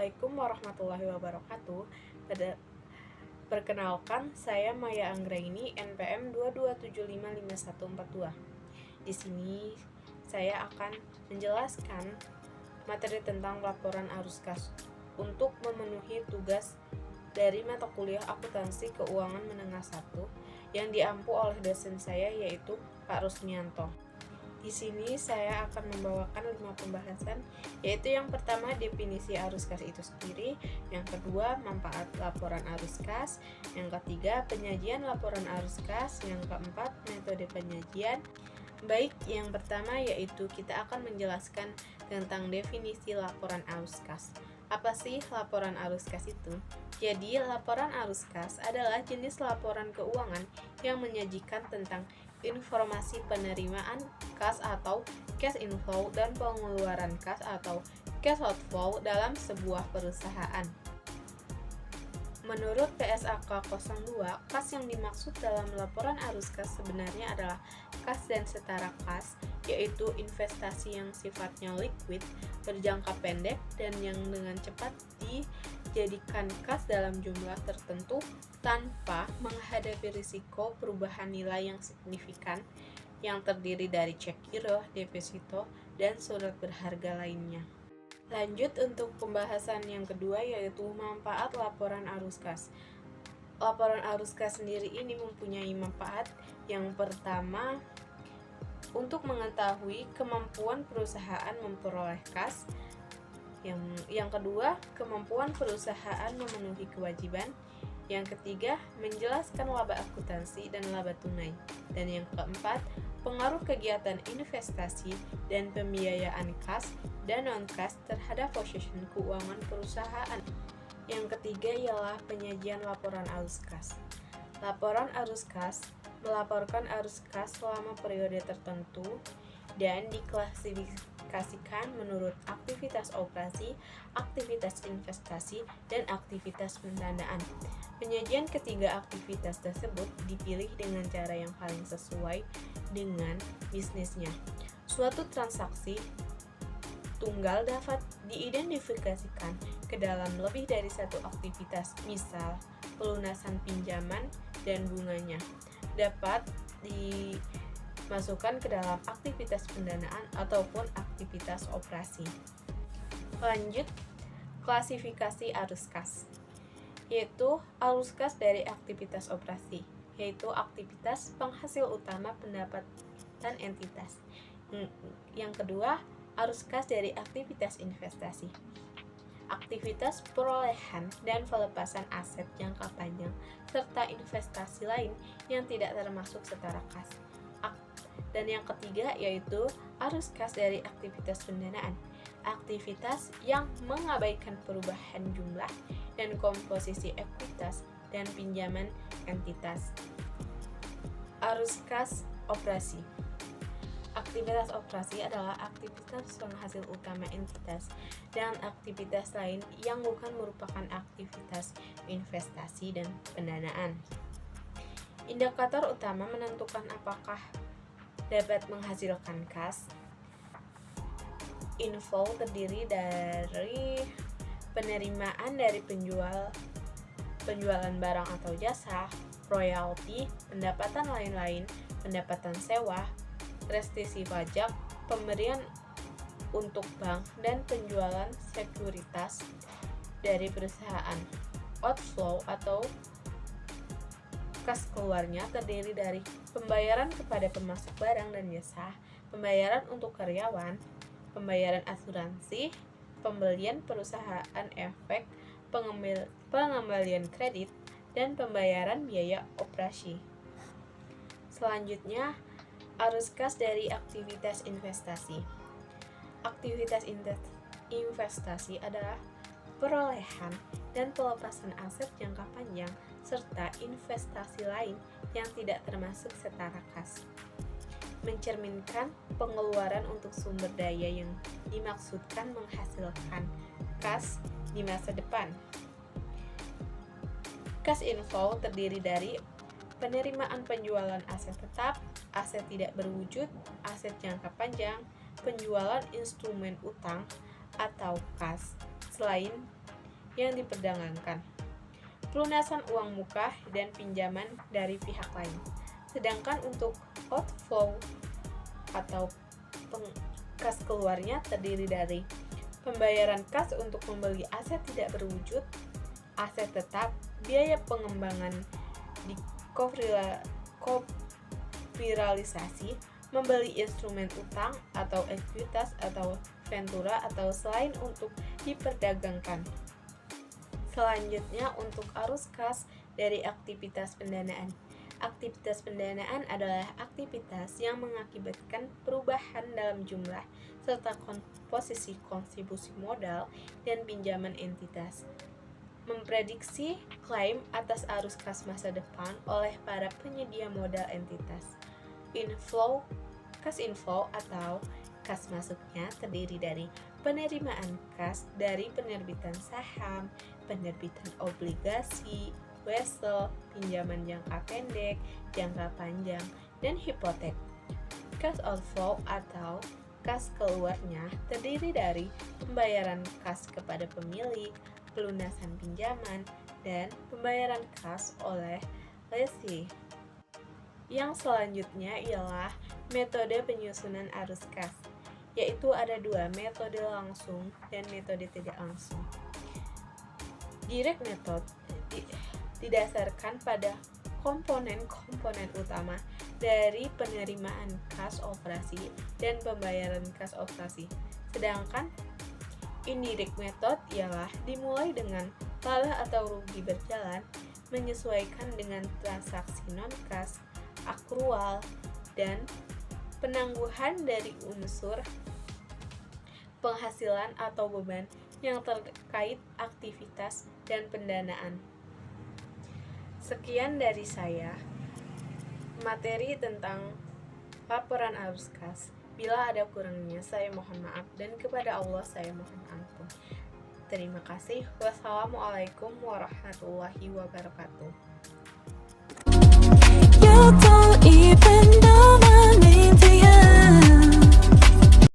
Assalamualaikum warahmatullahi wabarakatuh. Perkenalkan, saya Maya Anggraini, NPM 227555142. Di sini saya akan menjelaskan materi tentang laporan arus kas untuk memenuhi tugas dari mata kuliah Akuntansi Keuangan Menengah 1 yang diampu oleh dosen saya, yaitu Pak Rusmianto. Di sini saya akan membawakan 5 pembahasan, yaitu yang pertama definisi arus kas itu sendiri, yang kedua manfaat laporan arus kas, yang ketiga penyajian laporan arus kas, yang keempat metode penyajian. Baik, yang pertama yaitu kita akan menjelaskan tentang definisi laporan arus kas. Apa sih laporan arus kas itu? Jadi, laporan arus kas adalah jenis laporan keuangan yang menyajikan tentang informasi penerimaan kas atau cash inflow dan pengeluaran kas atau cash outflow dalam sebuah perusahaan. Menurut PSAK 02, kas yang dimaksud dalam laporan arus kas sebenarnya adalah kas dan setara kas, yaitu investasi yang sifatnya liquid, berjangka pendek, dan yang dengan cepat dijadikan kas dalam jumlah tertentu tanpa menghadapi risiko perubahan nilai yang signifikan, yang terdiri dari cek giro, deposito, dan surat berharga lainnya. Lanjut untuk pembahasan yang kedua, yaitu manfaat laporan arus kas. Laporan arus kas sendiri ini mempunyai manfaat. Yang pertama, untuk mengetahui kemampuan perusahaan memperoleh kas. Yang kedua, kemampuan perusahaan memenuhi kewajiban. Yang ketiga, menjelaskan laba akuntansi dan laba tunai. Dan yang keempat, pengaruh kegiatan investasi dan pembiayaan kas dan non-kas terhadap posisi keuangan perusahaan. Yang ketiga ialah penyajian laporan arus kas. Laporan arus kas melaporkan arus kas selama periode tertentu dan diklasifikasikan menurut aktivitas operasi, aktivitas investasi, dan aktivitas pendanaan. Penyajian ketiga aktivitas tersebut dipilih dengan cara yang paling sesuai dengan bisnisnya. Suatu transaksi tunggal dapat diidentifikasikan ke dalam lebih dari satu aktivitas, misal pelunasan pinjaman dan bunganya dapat dimasukkan ke dalam aktivitas pendanaan ataupun aktivitas operasi. Lanjut, klasifikasi arus kas, yaitu arus kas dari aktivitas operasi, yaitu aktivitas penghasil utama pendapatan entitas. Yang kedua, arus kas dari aktivitas investasi, aktivitas perolehan dan pelepasan aset jangka panjang, serta investasi lain yang tidak termasuk setara kas. Dan yang ketiga yaitu arus kas dari aktivitas pendanaan, aktivitas yang mengabaikan perubahan jumlah dan komposisi ekuitas dan pinjaman entitas. Arus kas operasi. Aktivitas operasi adalah aktivitas penghasil utama entitas dan aktivitas lain yang bukan merupakan aktivitas investasi dan pendanaan. Indikator utama menentukan apakah dapat menghasilkan kas. Inflow terdiri dari penerimaan dari penjualan barang atau jasa, royalti, pendapatan lain-lain, pendapatan sewa, restitusi pajak, pemberian untuk bank, dan penjualan sekuritas dari perusahaan. Outflow atau kas keluarnya terdiri dari pembayaran kepada pemasok barang dan jasa, pembayaran untuk karyawan, pembayaran asuransi, pembelian perusahaan efek, pengembalian kredit, dan pembayaran biaya operasi. Selanjutnya, arus kas dari aktivitas investasi. Aktivitas investasi adalah perolehan dan pelepasan aset jangka panjang serta investasi lain yang tidak termasuk setara kas. Mencerminkan pengeluaran untuk sumber daya yang dimaksudkan menghasilkan kas di masa depan. Cash inflow terdiri dari penerimaan penjualan aset tetap, aset tidak berwujud, aset jangka panjang, penjualan instrumen utang atau kas, selain yang diperdagangkan, pelunasan uang muka, dan pinjaman dari pihak lain. Sedangkan untuk outflow atau kas keluarnya terdiri dari pembayaran kas untuk membeli aset tidak berwujud, aset tetap, biaya pengembangan di kopiralisasi, membeli instrumen utang atau ekuitas atau ventura atau selain untuk diperdagangkan. Selanjutnya untuk arus kas dari aktivitas pendanaan. Aktivitas pendanaan adalah aktivitas yang mengakibatkan perubahan dalam jumlah serta komposisi kontribusi modal dan pinjaman entitas. Memprediksi klaim atas arus kas masa depan oleh para penyedia modal entitas. Kas inflow atau kas masuknya terdiri dari penerimaan kas dari penerbitan saham, penerbitan obligasi, wesel, pinjaman jangka pendek, jangka panjang, dan hipotek. Kas outflow atau kas keluarnya terdiri dari pembayaran kas kepada pemilik, pelunasan pinjaman, dan pembayaran kas oleh lessee. Yang selanjutnya ialah metode penyusunan arus kas, yaitu ada dua, metode langsung dan metode tidak langsung. Direct method didasarkan pada komponen-komponen utama dari penerimaan kas operasi dan pembayaran kas operasi. Sedangkan indirect method ialah dimulai dengan laba atau rugi berjalan, menyesuaikan dengan transaksi non-kas, akrual, dan penangguhan dari unsur penghasilan atau beban yang terkait aktivitas dan pendanaan. Sekian dari saya, materi tentang laporan arus kas. Bila ada kurangnya, saya mohon maaf, dan kepada Allah saya mohon ampun. Terima kasih. Wassalamualaikum warahmatullahi wabarakatuh.